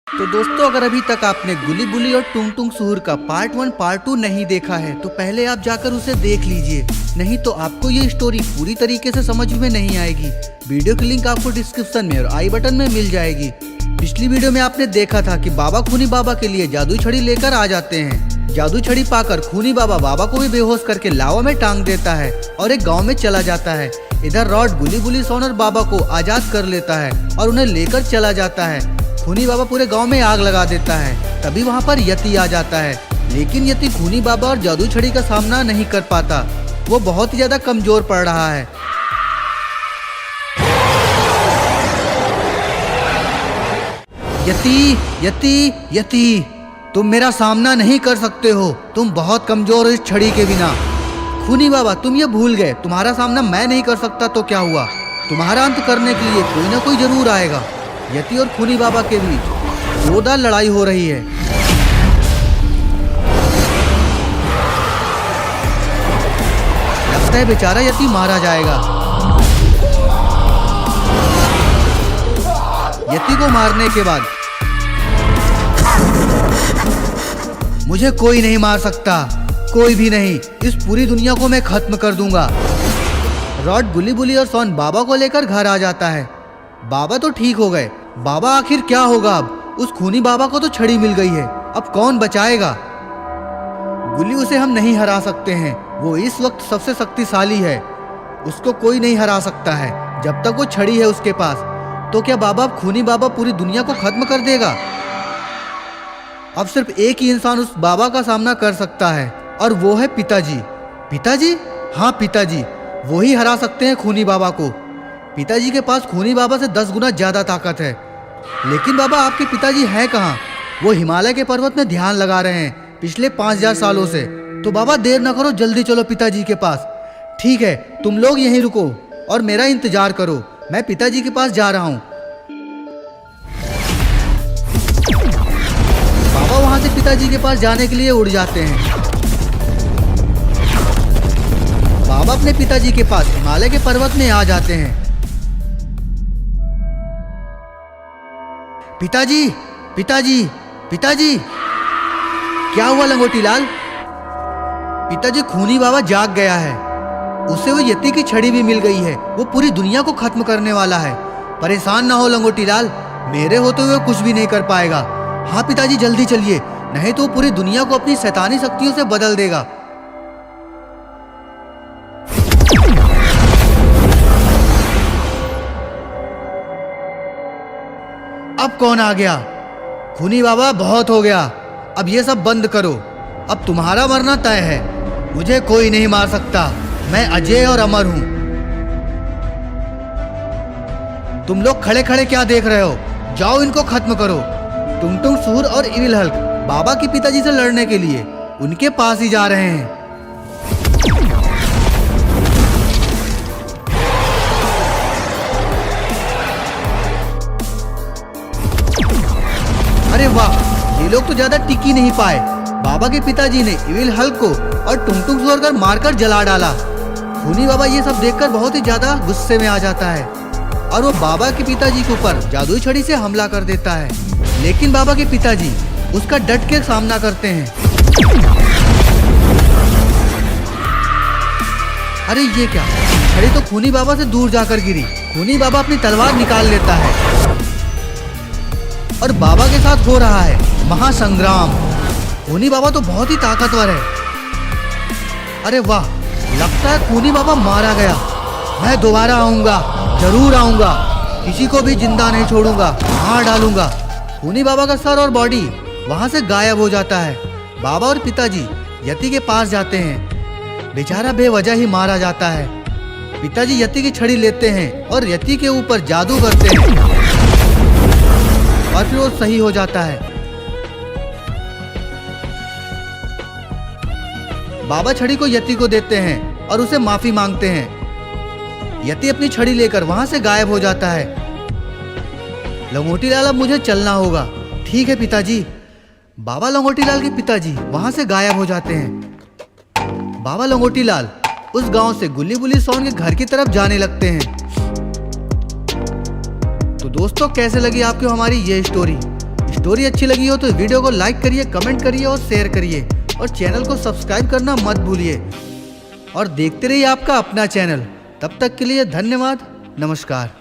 तो दोस्तों, अगर अभी तक आपने गुली बुली और टुंग टुंग सुहुर का पार्ट 1 पार्ट 2 नहीं देखा है तो पहले आप जाकर उसे देख लीजिए, नहीं तो आपको ये स्टोरी पूरी तरीके से समझ में नहीं आएगी। वीडियो की लिंक आपको डिस्क्रिप्शन में और आई बटन में मिल जाएगी। पिछली वीडियो में आपने देखा था कि बाबा खूनी बाबा के लिए जादुई छड़ी लेकर आ जाते हैं। जादुई छड़ी पाकर खूनी बाबा बाबा को भी बेहोश करके लावा में टांग देता है और एक गाँव में चला जाता है। इधर रॉड गुली बुली सोन और बाबा को आजाद कर लेता है और उन्हें लेकर चला जाता है। खूनी बाबा पूरे गांव में आग लगा देता है। तभी वहां पर यति आ जाता है, लेकिन यति खूनी बाबा और जादुई छड़ी का सामना नहीं कर पाता। वो बहुत ही ज्यादा कमजोर पड़ रहा है। यति यति यति, तुम मेरा सामना नहीं कर सकते हो। तुम बहुत कमजोर हो इस छड़ी के बिना। खूनी बाबा, तुम ये भूल गए, तुम्हारा सामना मैं नहीं कर सकता तो क्या हुआ? तुम्हारा अंत करने के लिए कोई ना कोई जरूर आएगा। यति और खूनी बाबा के बीच जोरदार लड़ाई हो रही है। लगता है बेचारा यति मारा जाएगा। यति को मारने के बाद मुझे कोई नहीं मार सकता, कोई भी नहीं। इस पूरी दुनिया को मैं खत्म कर दूंगा। रॉड गुली बुली और सोन बाबा को लेकर घर आ जाता है। बाबा तो ठीक हो गए। बाबा आखिर क्या होगा अब? उस खूनी बाबा को तो छड़ी मिल गई है, अब कौन बचाएगा? गुली, उसे हम नहीं हरा सकते हैं। वो इस वक्त सबसे शक्तिशाली है, उसको कोई नहीं हरा सकता है जब तक वो छड़ी है उसके पास। तो क्या बाबा, खूनी बाबा पूरी दुनिया को खत्म कर देगा? अब सिर्फ एक ही इंसान उस बाबा का सामना कर सकता है और वो है पिताजी। पिताजी? हाँ पिताजी, वो ही हरा सकते हैं खूनी बाबा को। पिताजी के पास खूनी बाबा से 10 गुना ज्यादा ताकत है। लेकिन बाबा, आपके पिताजी हैं कहाँ? वो हिमालय के पर्वत में ध्यान लगा रहे हैं पिछले 5000 सालों से। तो बाबा देर न करो, जल्दी चलो पिताजी के पास। ठीक है, तुम लोग यहीं रुको और मेरा इंतजार करो, मैं पिताजी के पास जा रहा हूँ। बाबा वहां से पिताजी के पास जाने के लिए उड़ जाते हैं। बाबा अपने पिताजी के पास हिमालय के पर्वत में आ जाते हैं। पिताजी, पिताजी, पिताजी, क्या हुआ लंगोटी लाल? पिताजी, खूनी बाबा जाग गया है। उसे वो यति की छड़ी भी मिल गई है। वो पूरी दुनिया को खत्म करने वाला है। परेशान ना हो लंगोटी लाल, मेरे होते हुए कुछ भी नहीं कर पाएगा। हाँ पिताजी, जल्दी चलिए, नहीं तो वो पूरी दुनिया को अपनी शैतानी शक्तियों से बदल देगा। अब कौन आ गया? खूनी बाबा, बहुत हो गया, अब ये सब बंद करो। अब तुम्हारा मरना तय है, मुझे कोई नहीं मार सकता। मैं अजय और अमर हूं। तुम लोग खड़े खड़े क्या देख रहे हो? जाओ इनको खत्म करो। टुंग टुंग सुहुर और इविल हल्क बाबा के पिताजी से लड़ने के लिए उनके पास ही जा रहे हैं। अरे वाह, ये लोग तो ज्यादा टिक ही नहीं पाए। बाबा के पिताजी ने इविल हल्क को और टुंग टुंग सुहुर को मारकर जला डाला। खूनी बाबा ये सब देखकर बहुत ही ज्यादा गुस्से में आ जाता है और वो बाबा के पिताजी के ऊपर जादुई छड़ी से हमला कर देता है। लेकिन बाबा के पिताजी उसका डट के सामना करते हैं। अरे ये क्या? छड़ी तो खूनी बाबा से दूर जाकर गिरी। खूनी बाबा अपनी तलवार निकाल लेता है और बाबा के साथ हो रहा है महासंग्राम। खूनी बाबा तो बहुत ही ताकतवर है। अरे वाह, लगता है खूनी बाबा मारा गया। मैं दोबारा आऊंगा, जरूर आऊंगा, किसी को भी जिंदा नहीं छोड़ूंगा, मार डालूंगा। खूनी बाबा का सर और बॉडी वहां से गायब हो जाता है। बाबा और पिताजी यति के पास जाते हैं। बेचारा बेवजह ही मारा जाता है। पिताजी यति की छड़ी लेते हैं और यति के ऊपर जादू करते हैं और फिर वो सही हो जाता है। बाबा छड़ी को यति को देते हैं और उसे माफी मांगते हैं। यति अपनी छड़ी लेकर वहां से गायब हो जाता है। लंगोटी लाल, अब मुझे चलना होगा। ठीक है पिताजी। बाबा लंगोटी लाल के पिताजी वहां से गायब हो जाते हैं। बाबा लंगोटी लाल उस गांव से गुल्ली बुल्ली सोन के घर की तरफ जाने लगते हैं। तो दोस्तों, कैसे लगी आपको हमारी ये स्टोरी? स्टोरी अच्छी लगी हो तो वीडियो को लाइक करिए, कमेंट करिए और शेयर करिए और चैनल को सब्सक्राइब करना मत भूलिए और देखते रहिए आपका अपना चैनल। तब तक के लिए धन्यवाद, नमस्कार।